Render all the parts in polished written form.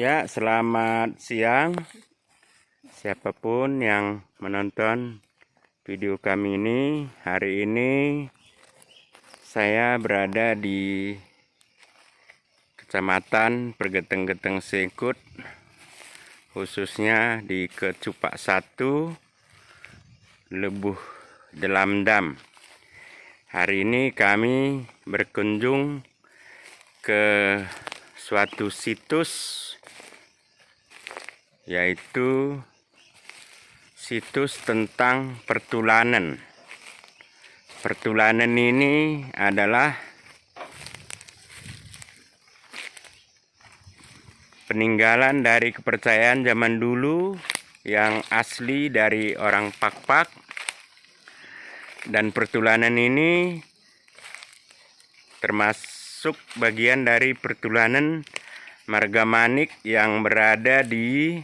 Ya, selamat siang siapapun yang menonton video kami ini. Hari ini saya berada di Kecamatan Pergeteng-Geteng Sengkut, khususnya di Kecupak 1, Lebuh Delamdam. Hari ini kami berkunjung ke suatu situs, yaitu situs tentang pertulanan. Pertulanan ini adalah peninggalan dari kepercayaan zaman dulu yang asli dari orang Pak-Pak, dan pertulanan ini termasuk bagian dari pertulanan Marga Manik yang berada di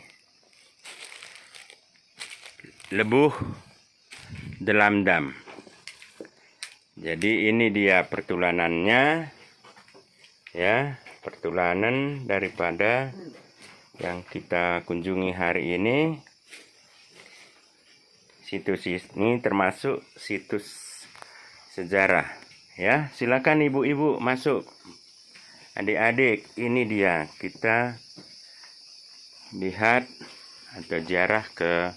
Lebuh Delamdam. Jadi ini dia pertulanannya, ya, pertulanan daripada yang kita kunjungi hari ini. Situs ini termasuk situs sejarah, ya. Silakan ibu-ibu masuk. Adik-adik, ini dia, kita lihat atau ziarah ke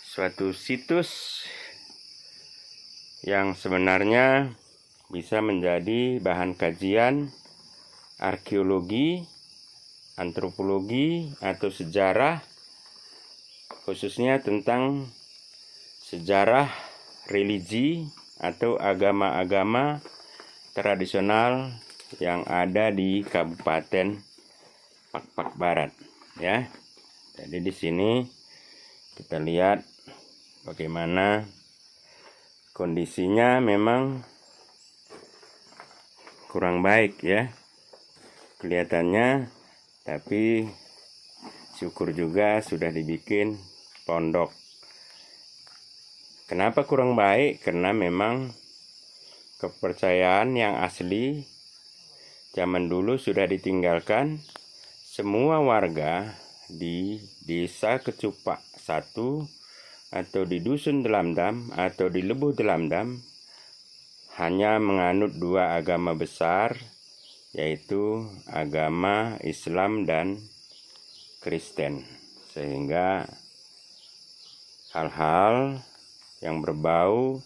suatu situs yang sebenarnya bisa menjadi bahan kajian arkeologi, antropologi, atau sejarah, khususnya tentang sejarah religi atau agama-agama tradisional yang ada di Kabupaten Pak-Pak Barat, ya. Jadi di sini kita lihat bagaimana kondisinya, memang kurang baik, ya, kelihatannya, tapi syukur juga sudah dibikin pondok. Kenapa kurang baik? Karena memang kepercayaan yang asli zaman dulu sudah ditinggalkan. Semua warga di desa Kecupak 1 atau di Dusun Delamdam atau di Lebuh Delamdam hanya menganut dua agama besar, yaitu agama Islam dan Kristen, sehingga hal-hal yang berbau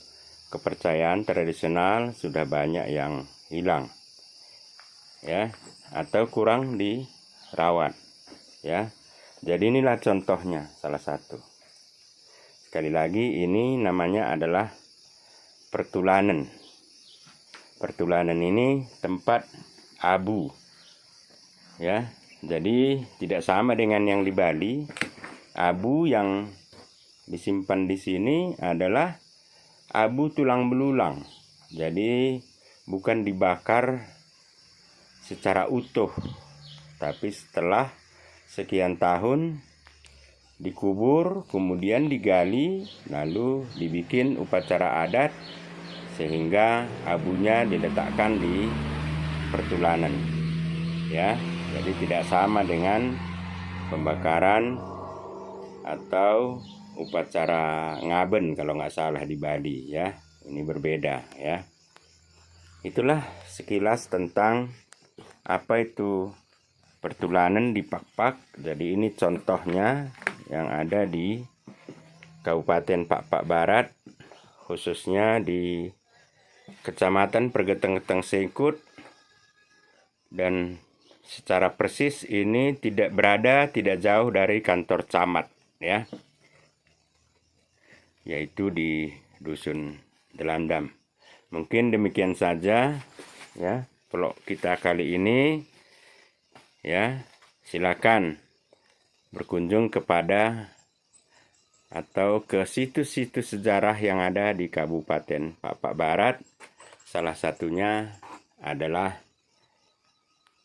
kepercayaan tradisional sudah banyak yang hilang, ya, atau kurang dirawat, ya. Jadi inilah contohnya, salah satu. Sekali lagi, ini namanya adalah pertulanan. Pertulanan ini tempat abu, ya. Jadi tidak sama dengan yang di Bali. Abu yang disimpan di sini adalah abu tulang belulang. Jadi bukan dibakar secara utuh, tapi setelah sekian tahun dikubur, kemudian digali, lalu dibikin upacara adat, sehingga abunya diletakkan di pertulanan, ya. Jadi tidak sama dengan pembakaran atau upacara ngaben kalau nggak salah di Bali, ya. Ini berbeda, ya. Itulah sekilas tentang apa itu pertulanan di Pak-Pak. Jadi ini contohnya yang ada di Kabupaten Pak-Pak Barat, khususnya di Kecamatan Pergeteng-Geteng Sengkut, dan secara persis ini tidak jauh dari kantor camat, ya, yaitu di Dusun Delamdam. Mungkin demikian saja, ya, vlog kita kali ini, ya. Silakan berkunjung kepada atau ke situs-situs sejarah yang ada di Kabupaten Pak-Pak Barat. Salah satunya adalah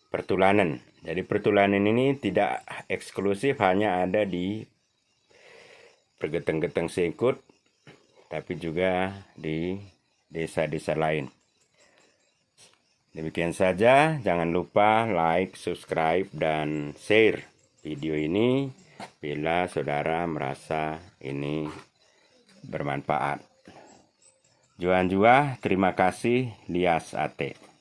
pertulanan. Jadi pertulanan ini tidak eksklusif hanya ada di Pergeteng-Geteng Sengkut, tapi juga di desa-desa lain. Demikian saja, jangan lupa like, subscribe, dan share video ini bila saudara merasa ini bermanfaat. Juan jua, terima kasih, Lias Ate.